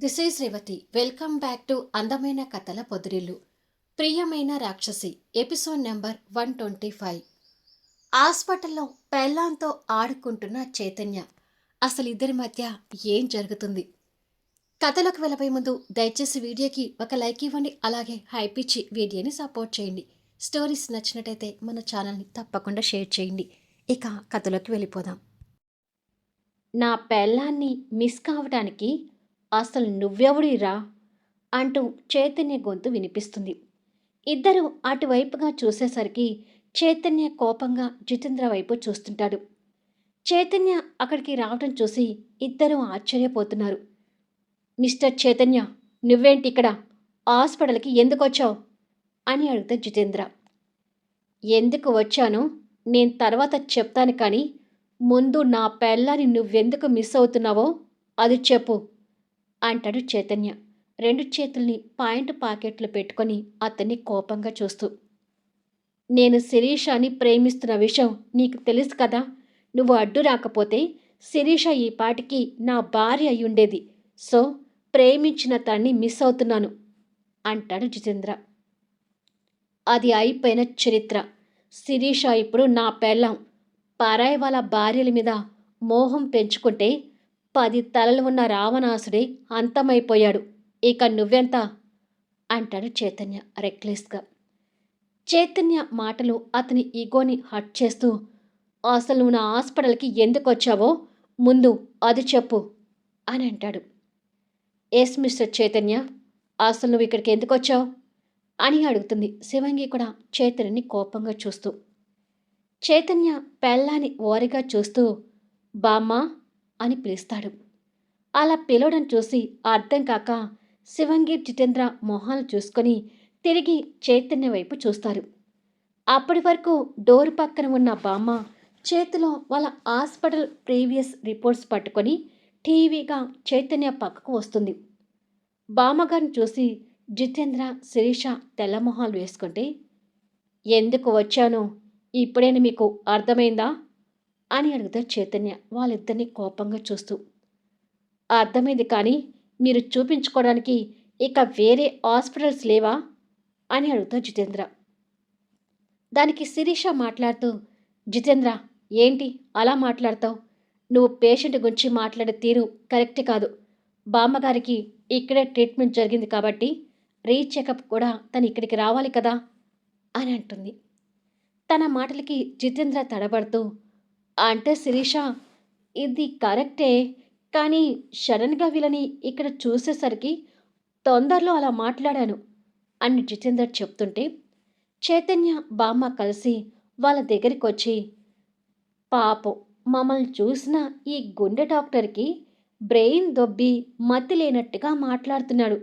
This is Revathi. Welcome back to అందమైన కథల పొదిరిల్లు. ప్రియమైన రాక్షసి ఎపిసోడ్ నెంబర్ 125. హాస్పిటల్లో పెళ్ళాంతో ఆడుకుంటున్న చైతన్య. అసలు ఇద్దరి మధ్య ఏం జరుగుతుంది? కథలోకి వెళ్ళబోయే ముందు దయచేసి వీడియోకి ఒక లైక్ ఇవ్వండి, అలాగే హైప్ ఇచ్చి వీడియోని సపోర్ట్ చేయండి. స్టోరీస్ నచ్చినట్టయితే మన ఛానల్ని తప్పకుండా షేర్ చేయండి. ఇక కథలోకి వెళ్ళిపోదాం. నా పెళ్ళాన్ని మిస్ కావడానికి అసలు నువ్వెవడిరా అంటూ చైతన్య గొంతు వినిపిస్తుంది. ఇద్దరు అటువైపుగా చూసేసరికి చైతన్య కోపంగా జితేంద్ర వైపు చూస్తుంటాడు. చైతన్య అక్కడికి రావడం చూసి ఇద్దరూ ఆశ్చర్యపోతున్నారు. మిస్టర్ చైతన్య, నువ్వేంటి ఇక్కడ? హాస్పిటల్కి ఎందుకు వచ్చావు అని అడిగితే జితేంద్ర, ఎందుకు వచ్చానో నేను తర్వాత చెప్తాను, కానీ ముందు నా పెళ్ళాన్ని నువ్వెందుకు మిస్ అవుతున్నావో అది చెప్పు అంటాడు చైతన్య, రెండు చేతుల్ని పాయింట్ పాకెట్లో పెట్టుకొని అతన్ని కోపంగా చూస్తూ. నేను శిరీషాని ప్రేమిస్తున్న విషయం నీకు తెలుసు కదా. నువ్వు అడ్డు రాకపోతే శిరీష ఈ పాటికి నా భార్య అయ్యుండేది. సో ప్రేమించిన తన్ని మిస్ అవుతున్నాను అంటాడు జితేంద్ర. అది అయిపోయిన చరిత్ర. శిరీష ఇప్పుడు నా పెళ్ళాం. పరాయి వాళ్ళ భార్యల మీద మోహం పెంచుకుంటే 10 తలలు ఉన్న రావణాసుడే అంతమైపోయాడు. ఇక నువ్వెంత అంటాడు చైతన్య రెక్లెస్గా. చైతన్య మాటలు అతని ఈగోని హట్ చేస్తూ, అసలు నువ్వు నా హాస్పిటల్కి ఎందుకు వచ్చావో ముందు అది చెప్పు అని అంటాడు. ఎస్ మిస్టర్ చైతన్య, అసలు నువ్వు ఇక్కడికి ఎందుకు వచ్చావు అని అడుగుతుంది శివంగి కూడా చైతన్యని కోపంగా చూస్తూ. చైతన్య పెళ్ళాన్ని ఓరిగా చూస్తూ బామ్మ అని పిలుస్తాడు. అలా పిలవడం చూసి అర్థం కాక శివంగి జితేంద్ర మొహాలు చూసుకొని తిరిగి చైతన్య వైపు చూస్తారు. అప్పటి వరకు డోర్ పక్కన ఉన్న బామ్మ చేతిలో వాళ్ళ హాస్పిటల్ ప్రీవియస్ రిపోర్ట్స్ పట్టుకొని టీవీగా చైతన్య పక్కకు వస్తుంది. బామ్మగారిని చూసి జితేంద్ర శిరీష తెల్లమొహాలు వేసుకుంటే, ఎందుకు వచ్చానో ఇప్పుడైనా మీకు అర్థమైందా అని అడుగుతారు చైతన్య వాళ్ళిద్దరిని కోపంగా చూస్తూ. అర్థమైంది, కానీ మీరు చూపించుకోవడానికి ఇక వేరే హాస్పిటల్స్ లేవా అని అడుగుతారు జితేంద్ర. దానికి శిరీష మాట్లాడుతూ, జితేంద్ర ఏంటి అలా మాట్లాడతావు? నువ్వు పేషెంట్ గురించి మాట్లాడే తీరు కరెక్ట్ కాదు. బామ్మగారికి ఇక్కడే ట్రీట్మెంట్ జరిగింది కాబట్టి రీచెకప్ కూడా తను ఇక్కడికి రావాలి కదా అని అంటుంది. తన మాటలకి జితేంద్ర తడబడుతూ, అంటే శిరీష ఇది కరెక్టే, కానీ సడన్గా వీళ్ళని ఇక్కడ చూసేసరికి తొందరలో అలా మాట్లాడాను అని జితేంద్ర చెప్తుంటే, చైతన్య బామ్మ కలిసి వాళ్ళ దగ్గరికి వచ్చి, పాపం మమ్మల్ని చూసిన ఈ గుండె డాక్టర్కి బ్రెయిన్ దొబ్బి మతి లేనట్టుగా మాట్లాడుతున్నాడు.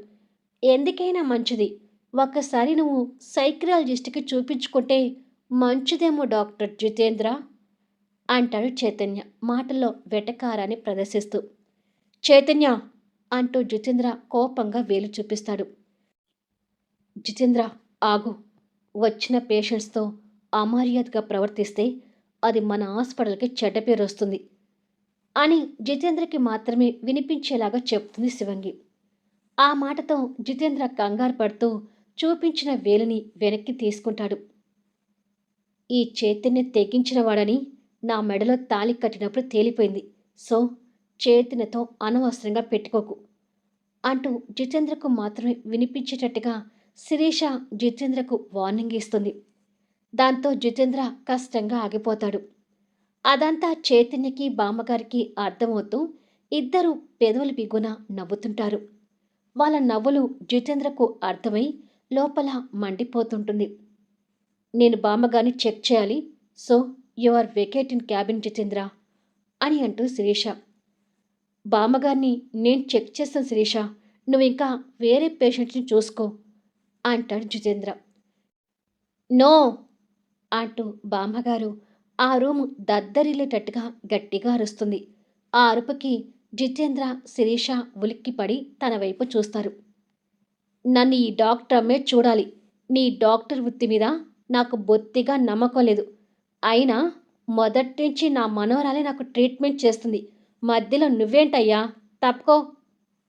ఎందుకైనా మంచిది ఒక్కసారి నువ్వు సైక్రాలజిస్ట్కి చూపించుకుంటే మంచిదేమో డాక్టర్ జితేంద్ర అంటాడు చైతన్య మాటల్లో వెటకారాన్ని ప్రదర్శిస్తూ. చైతన్య అంటూ జితేంద్ర కోపంగా వేలు చూపిస్తాడు. జితేంద్ర ఆగు, వచ్చిన పేషెంట్స్తో అమర్యాదగా ప్రవర్తిస్తే అది మన హాస్పిటల్కి చెడ్డ పేరు వస్తుంది అని జితేంద్రకి మాత్రమే వినిపించేలాగా చెప్తుంది శివంగి. ఆ మాటతో జితేంద్ర కంగారు పడుతూ చూపించిన వేలుని వెనక్కి తీసుకుంటాడు. ఈ చైతన్య తెగించిన వాడని నా మెడలో తాళి కట్టినప్పుడు తేలిపోయింది. సో చైతన్యతో అనవసరంగా పెట్టుకోకు అంటూ జితేంద్రకు మాత్రమే వినిపించేటట్టుగా శిరీష జితేంద్రకు వార్నింగ్ ఇస్తుంది. దాంతో జితేంద్ర కష్టంగా ఆగిపోతాడు. అదంతా చైతన్యకి బామ్మగారికి అర్థమవుతూ ఇద్దరు పెదవులు బిగున నవ్వుతుంటారు. వాళ్ళ నవ్వులు జితేంద్రకు అర్థమై లోపల మండిపోతుంటుంది. నేను బామ్మగారిని చెక్ చేయాలి, so you are vacate in cabin Jitendra అని అంటూ శిరీష. బామ్మగారిని నేను చెక్ చేస్తాను శిరీష, నువ్వు ఇంకా వేరే పేషెంట్ని చూసుకో అంటాడు జితేంద్ర. నో అంటూ బామ్మగారు ఆ రూము దద్దరిల్లేటట్టుగా గట్టిగా అరుస్తుంది. ఆ అరుపుకి జితేంద్ర శిరీష ఉలిక్కిపడి తన వైపు చూస్తారు. నన్ను ఈ డాక్టర్ అమ్మే చూడాలి. నీ డాక్టర్ వృత్తి మీద నాకు బొత్తిగా నమ్మకం లేదు. అయినా మొదటి నుంచి నా మనవరాలే నాకు ట్రీట్మెంట్ చేస్తుంది. మధ్యలో నువ్వేంటయ్యా, తప్పుకో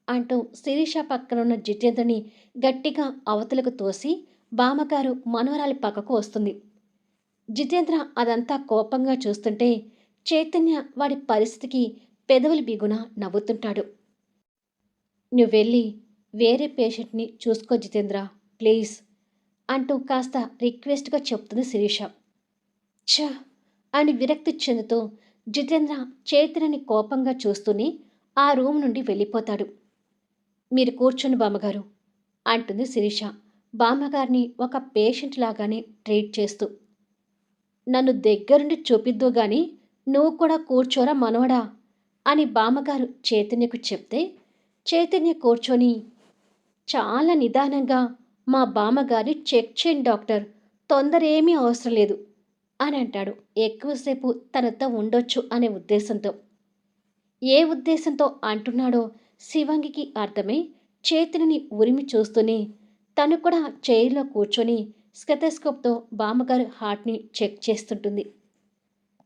అంటూ శిరీష పక్కనున్న జితేంద్రని గట్టిగా అవతలకు తోసి బామ్మగారు మనవరాలి పక్కకు వస్తుంది. జితేంద్ర అదంతా కోపంగా చూస్తుంటే చైతన్య వాడి పరిస్థితికి పెదవులు బిగున నవ్వుతుంటాడు. నువ్వెళ్ళి వేరే పేషెంట్ని చూసుకో జితేంద్ర, ప్లీజ్ అంటూ కాస్త రిక్వెస్ట్గా చెప్తుంది శిరీష. ఛ అని విరక్తి చెందుతూ జితేంద్ర చైతన్యని కోపంగా చూస్తూనే ఆ రూమ్ నుండి వెళ్ళిపోతాడు. మీరు కూర్చోండి బామ్మగారు అంటుంది శిరీష బామ్మగారిని ఒక పేషెంట్ లాగానే ట్రీట్ చేస్తూ. నన్ను దగ్గరుండి చూపిద్దు గాని నువ్వు కూడా కూర్చోరా మనవడా అని బామ్మగారు చైతన్యకు చెప్తే చైతన్య కూర్చొని చాలా నిదానంగా మా బామ్మగారిని చెక్ చేయండి డాక్టర్, తొందర ఏమీ అవసరం లేదు అని అంటాడు. ఎక్కువసేపు తనతో ఉండొచ్చు అనే ఉద్దేశంతో. ఏ ఉద్దేశంతో అంటున్నాడో శివంగికి అర్థమై చేతిని ఉరిమి చూస్తూనే తను కూడా చైర్లో కూర్చొని స్టెథోస్కోప్తో బామ్మగారు హార్ట్ని చెక్ చేస్తుంటుంది.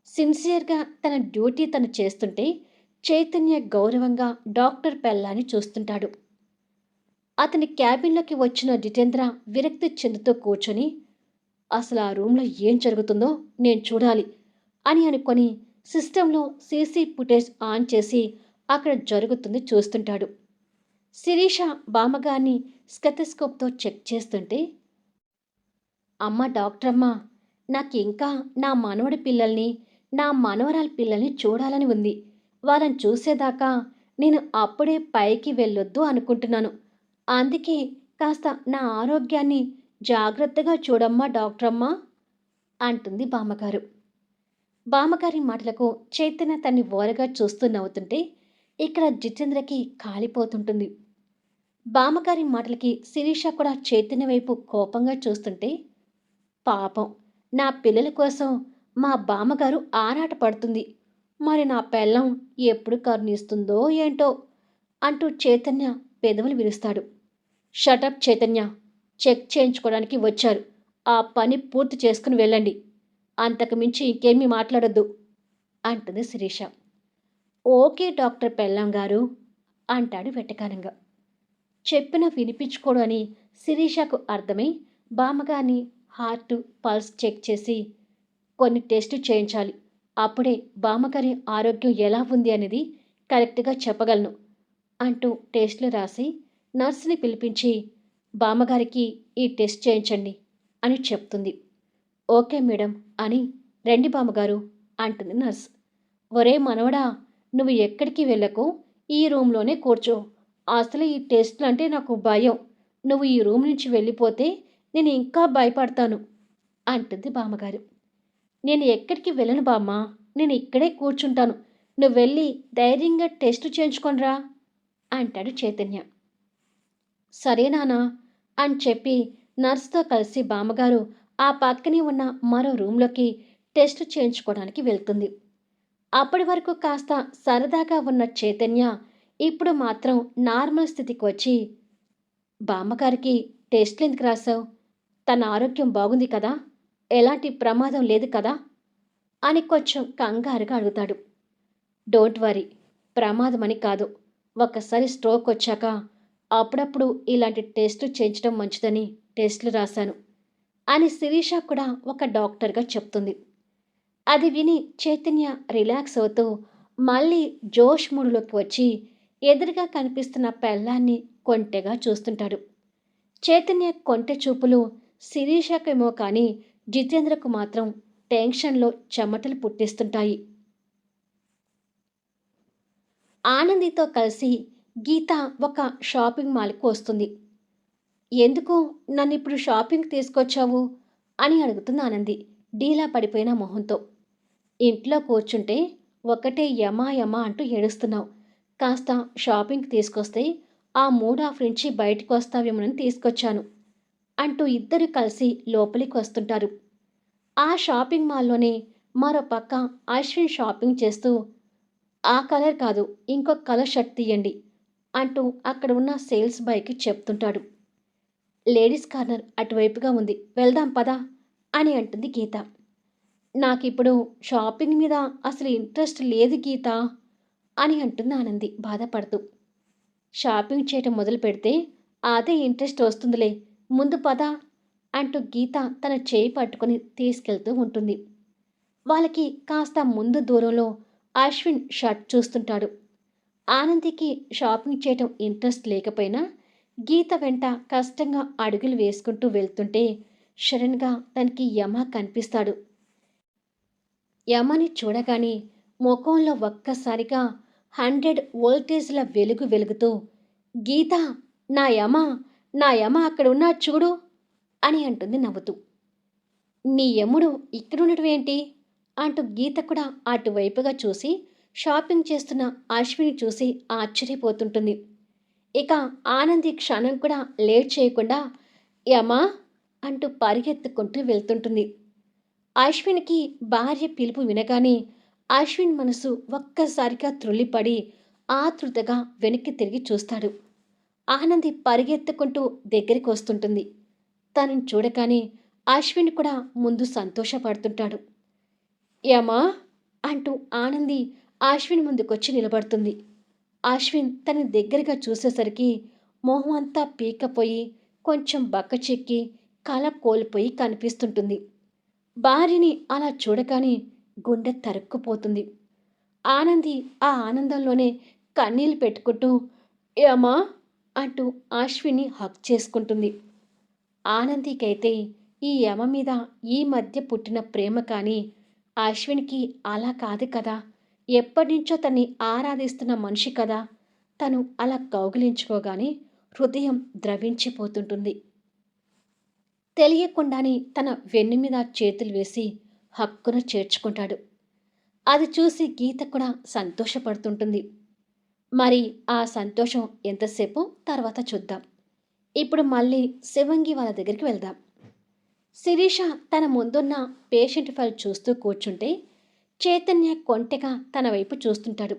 సిన్సియర్గా తన డ్యూటీ తను చేస్తుంటే చైతన్య గౌరవంగా డాక్టర్ పెళ్ళాన్ని చూస్తుంటాడు. అతని క్యాబిన్లోకి వచ్చిన జితేంద్ర విరక్తి చెందుతూ కూర్చొని అసలు ఆ రూమ్లో ఏం జరుగుతుందో నేను చూడాలి అని అనుకొని సిస్టంలో సీసీ ఫుటేజ్ ఆన్ చేసి అక్కడ జరుగుతుంది చూస్తుంటాడు. శిరీష బామ్మగారిని స్టెథోస్కోప్తో చెక్ చేస్తుంటే అమ్మ డాక్టరమ్మ, నాకింకా నా మనవడి పిల్లల్ని నా మనవరాలి పిల్లల్ని చూడాలని ఉంది. వాళ్ళని చూసేదాకా నేను అప్పుడే పైకి వెళ్ళొద్దు అనుకుంటున్నాను. అందుకే కాస్త నా ఆరోగ్యాన్ని జాగ్రత్తగా చూడమ్మా డాక్టరమ్మ అంటుంది బామ్మగారు. బామ్మగారి మాటలకు చైతన్య తన్ని ఓరగా చూస్తూ నవ్వుతుంటే ఇక్కడ జితేంద్రకి కాలిపోతుంటుంది. బామ్మగారి మాటలకి శిరీష కూడా చైతన్య వైపు కోపంగా చూస్తుంటే పాపం నా పిల్లల కోసం మా బామ్మగారు ఆరాట పడుతుంది. మరి నా పెళ్ళం ఎప్పుడు కరుణిస్తుందో ఏంటో అంటూ చైతన్య పెదవులు విరుస్తాడు. షటప్ చైతన్య, చెక్ చేయించుకోవడానికి వచ్చారు, ఆ పని పూర్తి చేసుకుని వెళ్ళండి, అంతకు మించి ఇంకేమీ మాట్లాడొద్దు అంటుంది శిరీష. ఓకే డాక్టర్ పెళ్ళం గారు అంటాడు వెటకారంగా. చెప్పిన వినిపించుకోడు అని శిరీషకు అర్థమై బామ్మగారిని హార్ట్ పల్స్ చెక్ చేసి కొన్ని టెస్టు చేయించాలి, అప్పుడే బామ్మగారి ఆరోగ్యం ఎలా ఉంది అనేది కరెక్ట్గా చెప్పగలను అంటూ టెస్టులు రాసి నర్సుని పిలిపించి బామ్మగారికి ఈ టెస్ట్ చేయించండి అని చెప్తుంది. ఓకే మేడం అని రండి బామ్మగారు అంటుంది నర్స్. ఒరే మనవడా, నువ్వు ఎక్కడికి వెళ్ళకు, ఈ రూమ్లోనే కూర్చో, అసలు ఈ టెస్ట్లు అంటే నాకు భయం, నువ్వు ఈ రూమ్ నుంచి వెళ్ళిపోతే నేను ఇంకా భయపడతాను అంటుంది బామ్మగారు. నేను ఎక్కడికి వెళ్ళను బామ్మ, నేను ఇక్కడే కూర్చుంటాను, నువ్వు వెళ్ళి ధైర్యంగా టెస్ట్ చేయించుకొనిరా అంటాడు చైతన్య. సరే నానా అని చెప్పి నర్సుతో కలిసి బామ్మగారు ఆ పక్కనే ఉన్న మరో రూమ్లోకి టెస్ట్ చేయించుకోవడానికి వెళ్తుంది. అప్పటి వరకు కాస్త సరదాగా ఉన్న చైతన్య ఇప్పుడు మాత్రం నార్మల్ స్థితికి వచ్చి బామ్మగారికి టెస్ట్లు ఎందుకు రాశావు, తన ఆరోగ్యం బాగుంది కదా, ఎలాంటి ప్రమాదం లేదు కదా అని కొంచెం కంగారుగా అడుగుతాడు. డోంట్ వరీ, ప్రమాదమని కాదు, ఒక్కసారి స్ట్రోక్ వచ్చాక అప్పుడప్పుడు ఇలాంటి టెస్టు చేయించడం మంచిదని టెస్టులు రాశాను అని శిరీష కూడా ఒక డాక్టర్గా చెప్తుంది. అది విని చైతన్య రిలాక్స్ అవుతూ మళ్ళీ జోష్ మూడులోకి వచ్చి ఎదురుగా కనిపిస్తున్న పెళ్ళాన్ని కొంటెగా చూస్తుంటాడు. చైతన్య కొంటె చూపులు శిరీషకేమో కానీ జితేంద్రకు మాత్రం టెన్షన్లో చెమటలు పుట్టిస్తుంటాయి. ఆనందితో కలిసి గీత ఒక షాపింగ్ మాల్కు వస్తుంది. ఎందుకు నన్ను ఇప్పుడు షాపింగ్ తీసుకొచ్చావు అని అడుగుతుంది ఆనంది డీలా పడిపోయిన మొహంతో. ఇంట్లో కూర్చుంటే ఒకటే యమా యమా అంటూ ఏడుస్తున్నావు, కాస్త షాపింగ్కి తీసుకొస్తే ఆ మూడ్ ఆఫ్ నుంచి బయటకు వస్తావేమోనని తీసుకొచ్చాను అంటూ ఇద్దరు కలిసి లోపలికి వస్తుంటారు. ఆ షాపింగ్ మాల్లోనే మరో పక్క అశ్విన్ షాపింగ్ చేస్తూ ఆ కలర్ కాదు ఇంకొక కలర్ షర్ట్ తీయండి అంటూ అక్కడ ఉన్న సేల్స్ బాయ్కి చెప్తుంటాడు. లేడీస్ కార్నర్ అటువైపుగా ఉంది, వెళ్దాం పదా అని అంటుంది గీత. నాకిప్పుడు షాపింగ్ మీద అసలు ఇంట్రెస్ట్ లేదు గీత అని అంటుంది ఆనంది బాధపడుతూ. షాపింగ్ చేయటం మొదలు పెడితే అదే ఇంట్రెస్ట్ వస్తుందిలే, ముందు పద అంటూ గీత తన చేయి పట్టుకొని తీసుకెళ్తూ ఉంటుంది. వాళ్ళకి కాస్త ముందు దూరంలో అశ్విన్ షర్ట్ చూస్తుంటాడు. ఆనందికి షాపింగ్ చేయటం ఇంట్రెస్ట్ లేకపోయినా గీత వెంట కష్టంగా అడుగులు వేసుకుంటూ వెళ్తుంటే సడన్గా తనకి యమ కనిపిస్తాడు. యమని చూడగానే ముఖంలో ఒక్కసారిగా 100 వోల్టేజ్ల వెలుగు వెలుగుతూ, గీత, నా యమ, నా యమ అక్కడ ఉన్నాడు చూడు అని అంటుంది నవ్వుతూ. నీ యముడు ఇక్కడుండటం ఏంటి అంటూ గీత కూడా అటువైపుగా చూసి షాపింగ్ చేస్తున్న అశ్విని చూసి ఆశ్చర్యపోతుంటుంది. ఇక ఆనంది క్షణం కూడా లేట్ చేయకుండా యమా అంటూ పరిగెత్తుకుంటూ వెళ్తుంటుంది. అశ్విన్కి భార్య పిలుపు వినగానే అశ్విన్ మనసు ఒక్కసారిగా త్రుళ్ళిపడి ఆతృతగా వెనక్కి తిరిగి చూస్తాడు. ఆనంది పరిగెత్తుకుంటూ దగ్గరికి వస్తుంటుంది. తనని చూడగానే అశ్విన్ కూడా ముందు సంతోషపడుతుంటాడు. యమా అంటూ ఆనంది అశ్విన్ ముందుకొచ్చి నిలబడుతుంది. అశ్విన్ తన దగ్గరగా చూసేసరికి మొహం అంతా పీకపోయి కొంచెం బక్కచెక్కి కళ కోల్పోయి కనిపిస్తుంటుంది. భార్యని అలా చూడగానే గుండె తరుక్కుపోతుంది. ఆనంది ఆ ఆనందంలోనే కన్నీళ్లు పెట్టుకుంటూ యమా అంటూ అశ్విన్ని హక్ చేసుకుంటుంది. ఆనందికైతే ఈ యమ మీద ఈ మధ్య పుట్టిన ప్రేమ కానీ అశ్విన్కి అలా కాదు కదా, ఎప్పటినుంచో తన్ని ఆరాధిస్తున్న మనిషి కదా. తను అలా కౌగిలించుకోగానే హృదయం ద్రవించిపోతుంటుంది. తెలియకుండానే తన వెన్ను మీద చేతులు వేసి హక్కున చేర్చుకుంటాడు. అది చూసి గీత కూడా సంతోషపడుతుంటుంది. మరి ఆ సంతోషం ఎంతసేపు తర్వాత చూద్దాం. ఇప్పుడు మళ్ళీ శివంగి వాళ్ళ దగ్గరికి వెళ్దాం. శిరీష తన ముందున్న పేషెంట్ ఫైల్ చూస్తూ కూర్చుంటే చైతన్య కొంటెగా తన వైపు చూస్తుంటాడు.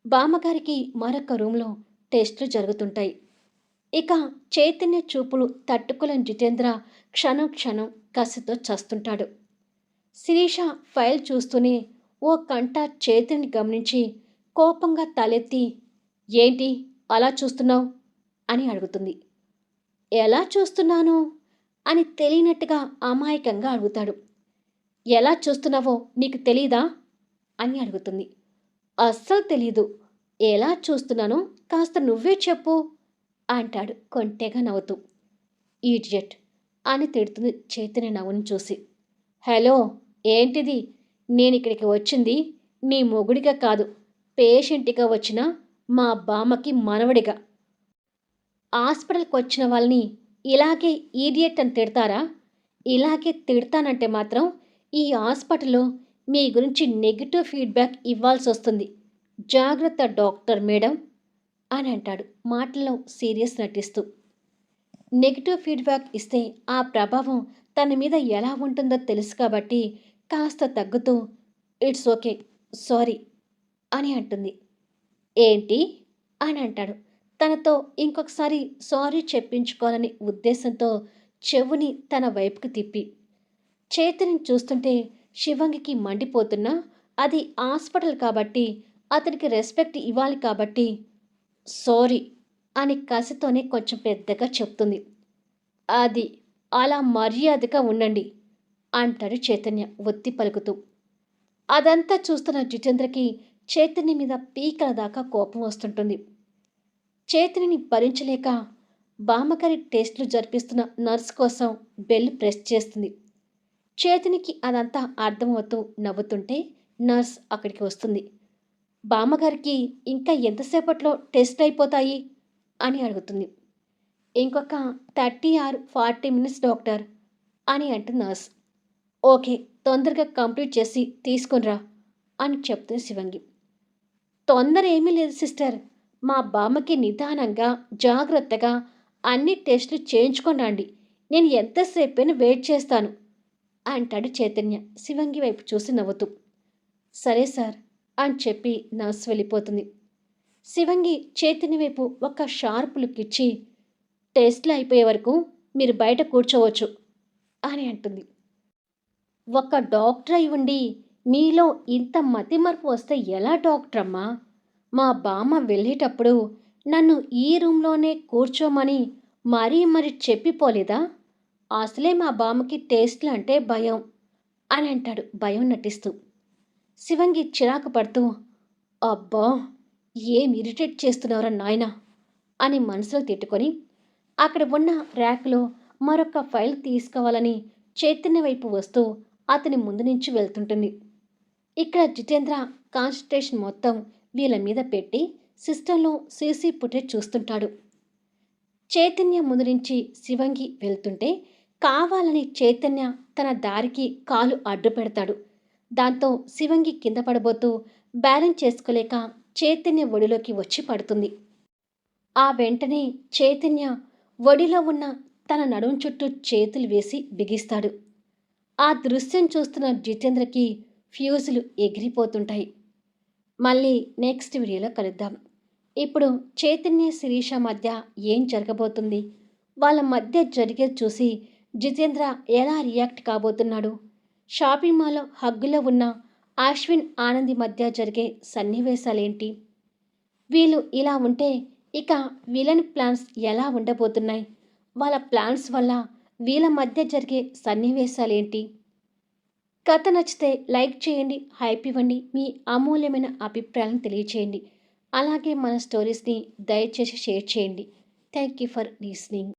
బామ్మగారికి మరొక రూమ్లో టెస్టులు జరుగుతుంటాయి. ఇక చైతన్య చూపులు తట్టుకోలేని జితేంద్ర క్షణం క్షణం కసితో చస్తుంటాడు. శిరీష ఫైల్ చూస్తూనే ఓ కంట చైతన్యని గమనించి కోపంగా తలెత్తి, ఏంటి అలా చూస్తున్నావు అని అడుగుతుంది. ఎలా చూస్తున్నాను అని తెలియనట్టుగా అమాయకంగా అడుగుతాడు. ఎలా చూస్తున్నావో నీకు తెలీదా అని అడుగుతుంది. అస్సలు తెలీదు, ఎలా చూస్తున్నానో కాస్త నువ్వే చెప్పు అంటాడు కొంటెగా నవ్వుతూ. ఈడియట్ అని తిడుతుంది చైతన్య నవ్వును చూసి. హలో, ఏంటిది? నేను ఇక్కడికి వచ్చింది నీ మొగుడిగా కాదు, పేషెంట్గా వచ్చిన మా బామ్మకి మనవడిగా. హాస్పిటల్కి వచ్చిన వాళ్ళని ఇలాగే ఈడియట్ అని తిడతారా? ఇలాగే తిడతానంటే మాత్రం ఈ హాస్పిటల్లో మీ గురించి నెగిటివ్ ఫీడ్బ్యాక్ ఇవ్వాల్సి వస్తుంది. జాగ్రత్త డాక్టర్ మేడం అని అంటాడు మాటల్లో సీరియస్ నటిస్తూ. నెగిటివ్ ఫీడ్బ్యాక్ ఇస్తే ఆ ప్రభావం తన మీద ఎలా ఉంటుందో తెలుసు కాబట్టి కాస్త తగ్గుతూ ఇట్స్ ఓకే, సారీ అని అంటుంది. ఏంటి అని అంటాడు తనతో ఇంకొకసారి సారీ చెప్పించుకోవాలని ఉద్దేశంతో చెవుని తన వైపుకు తిప్పి. చేతిని చూస్తుంటే శివంగికి మండిపోతున్నా అది హాస్పిటల్ కాబట్టి అతనికి రెస్పెక్ట్ ఇవ్వాలి కాబట్టి సారీ అని కసితోనే కొంచెం పెద్దగా చెప్తుంది. అది అలా మర్యాదగా ఉండండి అంటాడు చైతన్య ఒత్తి పలుకుతూ. అదంతా చూస్తున్న జితేంద్రకి చైతన్య మీద పీకల దాకా కోపం వస్తుంటుంది. చైతన్యని భరించలేక బామ్మగారి టెస్టులు జరిపిస్తున్న నర్స్ కోసం బెల్ ప్రెస్ చేస్తుంది. చైతన్యకి అదంతా అర్థమవుతూ నవ్వుతుంటే నర్స్ అక్కడికి వస్తుంది. బామ్మగారికి ఇంకా ఎంతసేపట్లో టెస్ట్ అయిపోతాయి అని అడుగుతుంది. ఇంకొక 30 ఆర్ 40 మినిట్స్ డాక్టర్ అని అంటుంది నర్స్. ఓకే, తొందరగా కంప్లీట్ చేసి తీసుకునిరా అని చెప్తుంది శివంగి. తొందర ఏమీ లేదు సిస్టర్, మా బామ్మకి నిదానంగా జాగ్రత్తగా అన్ని టెస్టులు చేయించుకొని రండి, నేను ఎంతసేపైనా వెయిట్ చేస్తాను అంటాడు చైతన్య శివంగి వైపు చూసి నవ్వుతూ. సరే సార్ అని చెప్పి నర్స్ వెళ్ళిపోతుంది. శివంగి చైతన్య వైపు ఒక షార్ప్ లుక్ ఇచ్చి టెస్ట్లు అయిపోయే వరకు మీరు బయట కూర్చోవచ్చు అని అంటుంది. ఒక డాక్టర్ అయి ఉండి మీలో ఇంత మతిమరుపు వస్తే ఎలా డాక్టర్ అమ్మా? మా బామ్మ వెళ్ళేటప్పుడు నన్ను ఈ రూమ్లోనే కూర్చోమని మరీ చెప్పిపోలేదా? అసలే మా బామ్మకి టేస్ట్లు అంటే భయం అని అంటాడు భయం నటిస్తూ. శివంగి చిరాకు పడుతూ, అబ్బా! ఏం ఇరిటేట్ చేస్తున్నావురా నాయనా అని మనసులో తిట్టుకొని అక్కడ ఉన్న ర్యాక్లో మరొక ఫైల్ తీసుకోవాలని చైతన్య వైపు వస్తూ అతని ముందు నుంచి వెళ్తుంటుంది. ఇక్కడ జితేంద్ర కాన్సంట్రేషన్ మొత్తం వీళ్ళ మీద పెట్టి సిస్టంలో సీసీ ఫుటేజ్ చూస్తుంటాడు. చైతన్య ముందు నుంచి శివంగి వెళ్తుంటే కావాలని చైతన్య తన దారికి కాలు అడ్డు పెడతాడు. దాంతో శివంగి కింద పడబోతూ బ్యాలెన్స్ చేసుకోలేక చైతన్య ఒడిలోకి వచ్చి పడుతుంది. ఆ వెంటనే చైతన్య ఒడిలో ఉన్న తన నడుం చుట్టూ చేతులు వేసి బిగిస్తాడు. ఆ దృశ్యం చూస్తున్న జితేంద్రకి ఫ్యూజులు ఎగిరిపోతుంటాయి. మళ్ళీ నెక్స్ట్ వీడియోలో కలుద్దాం. ఇప్పుడు చైతన్య శిరీష మధ్య ఏం జరగబోతుంది? వాళ్ళ మధ్య జరిగేది చూసి జితేంద్ర ఎలా రియాక్ట్ కాబోతున్నాడు? షాపింగ్ మాల్లో హగ్గులో ఉన్న అశ్విన్ ఆనంది మధ్య జరిగే సన్నివేశాలేంటి? వీళ్ళు ఇలా ఉంటే ఇక విలన్ ప్లాన్స్ ఎలా ఉండబోతున్నాయి? వాళ్ళ ప్లాన్స్ వల్ల వీళ్ళ మధ్య జరిగే సన్నివేశాలేంటి? కథ నచ్చితే లైక్ చేయండి, హైప్ ఇవ్వండి, మీ అమూల్యమైన అభిప్రాయాలను తెలియచేయండి. అలాగే మన స్టోరీస్ని దయచేసి షేర్ చేయండి. Thank you for listening.